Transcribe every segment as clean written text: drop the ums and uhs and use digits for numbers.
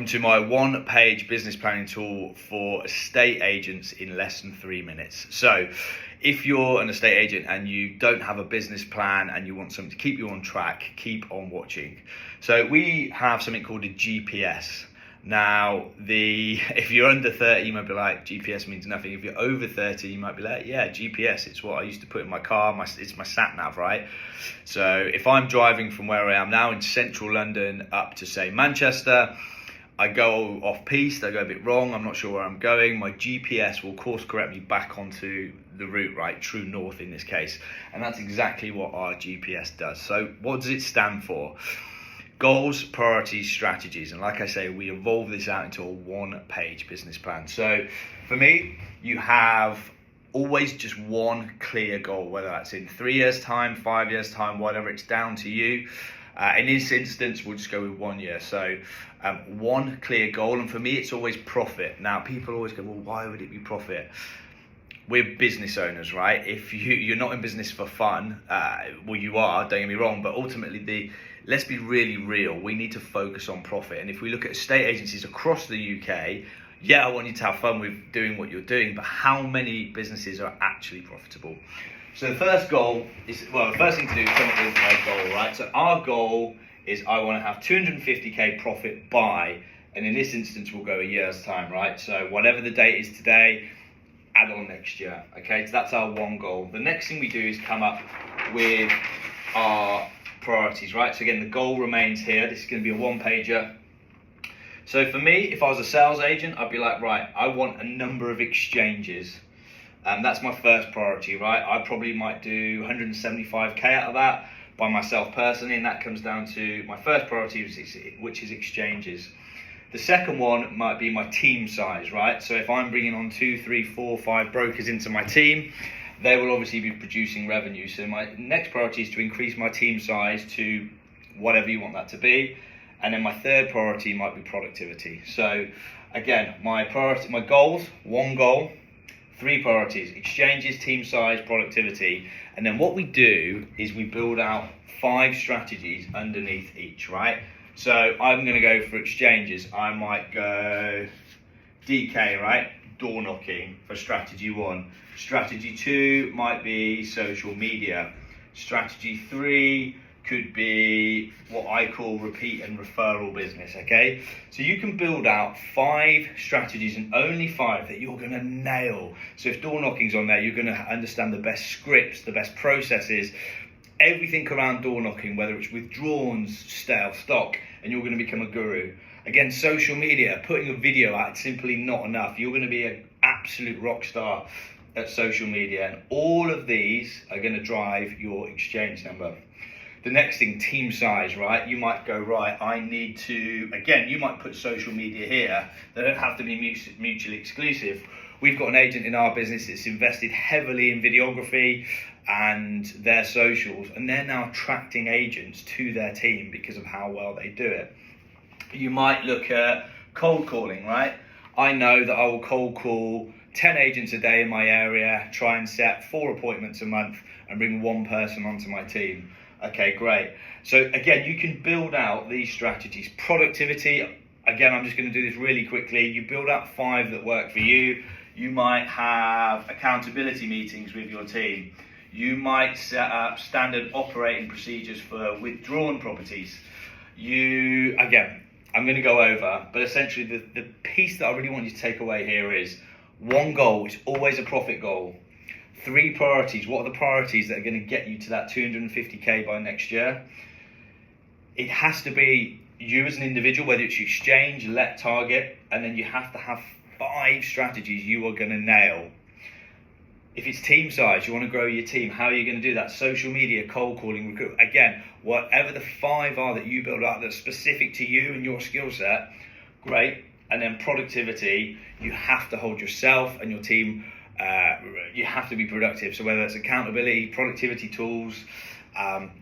welcome to my one-page business planning tool for estate agents in less than 3 minutes. So if you're an estate agent and you don't have a business plan and you want something to keep you on track, keep on watching. So we have something called a GPS. Now, if you're under 30, you might be like, GPS means nothing. If you're over 30, you might be like, yeah, GPS, it's what I used to put in my car, it's my sat nav, right? So if I'm driving from where I am now in central London up to, say, Manchester, I go off piste, I go a bit wrong, I'm not sure where I'm going, my GPS will course correct me back onto the route, right, true north in this case. And that's exactly what our GPS does. So what does it stand for? Goals, priorities, strategies. And like I say, we evolve this out into a one-page business plan. So for me, you have always just one clear goal, whether that's in 3 years' time, 5 years' time, whatever, it's down to you. In this instance, we'll just go with 1 year. So one clear goal, and for me, it's always profit. Now, people always go, well, why would it be profit? We're business owners, right? If you're not in business for fun, well, you are, don't get me wrong, but ultimately, let's be really real. We need to focus on profit. And if we look at estate agencies across the UK, yeah, I want you to have fun with doing what you're doing, but how many businesses are actually profitable? So the first goal is, well, the first thing to do is come up with a goal, right? So our goal is I want to have 250k profit by, and in this instance, we'll go a year's time, right? So whatever the date is today, add on next year, okay? So that's our one goal. The next thing we do is come up with our priorities, right? So again, the goal remains here. This is going to be a one-pager. So for me, if I was a sales agent, I'd be like, right, I want a number of exchanges. That's my first priority, right? I probably might do 175k out of that by myself personally, and that comes down to my first priority, which is exchanges. The second one might be my team size, right? So if I'm bringing on 2, 3, 4, 5 brokers into my team, they will obviously be producing revenue. So my next priority is to increase my team size to whatever you want that to be. And then my third priority might be productivity. So again, my goals, one goal, 3 priorities: exchanges, team size, productivity. And then what we do is we build out 5 strategies underneath each, right? So I'm going to go for exchanges. I might go DK, right? Door knocking for strategy 1. Strategy 2 might be social media. Strategy 3 could be what I call repeat and referral business, okay? So you can build out 5 strategies, and only 5 that you're gonna nail. So if door knocking's on there, you're gonna understand the best scripts, the best processes, everything around door knocking, whether it's withdrawals, stale stock, and you're gonna become a guru. Again, social media, putting a video out, it's simply not enough. You're gonna be an absolute rock star at social media, and all of these are gonna drive your exchange number. The next thing, team size, right? You might go, right, I need to, again, you might put social media here. They don't have to be mutually exclusive. We've got an agent in our business that's invested heavily in videography and their socials, and they're now attracting agents to their team because of how well they do it. You might look at cold calling, right? I know that I will cold call 10 agents a day in my area, try and set 4 appointments a month and bring 1 person onto my team. Okay, great. So again, you can build out these strategies. Productivity, again, I'm just going to do this really quickly. You build out 5 that work for you. You might have accountability meetings with your team. You might set up standard operating procedures for withdrawn properties. Again, I'm going to go over, but essentially the piece that I really want you to take away here is one goal, it's always a profit goal. 3 priorities. What are the priorities that are going to get you to that 250k by next year? It has to be you as an individual, whether it's exchange, let, target, and then you have to have 5 strategies you are going to nail. If it's team size, you want to grow your team, how are you going to do that? Social media, cold calling, recruit. Again, whatever the 5 are that you build out that's specific to you and your skill set, great. And then productivity, you have to hold yourself and your team, you have to be productive. So whether it's accountability, productivity tools,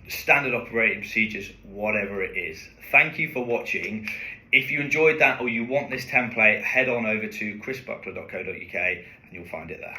standard operating procedures, whatever it is. Thank you for watching. If you enjoyed that or you want this template, head on over to chrisbuckler.co.uk and you'll find it there.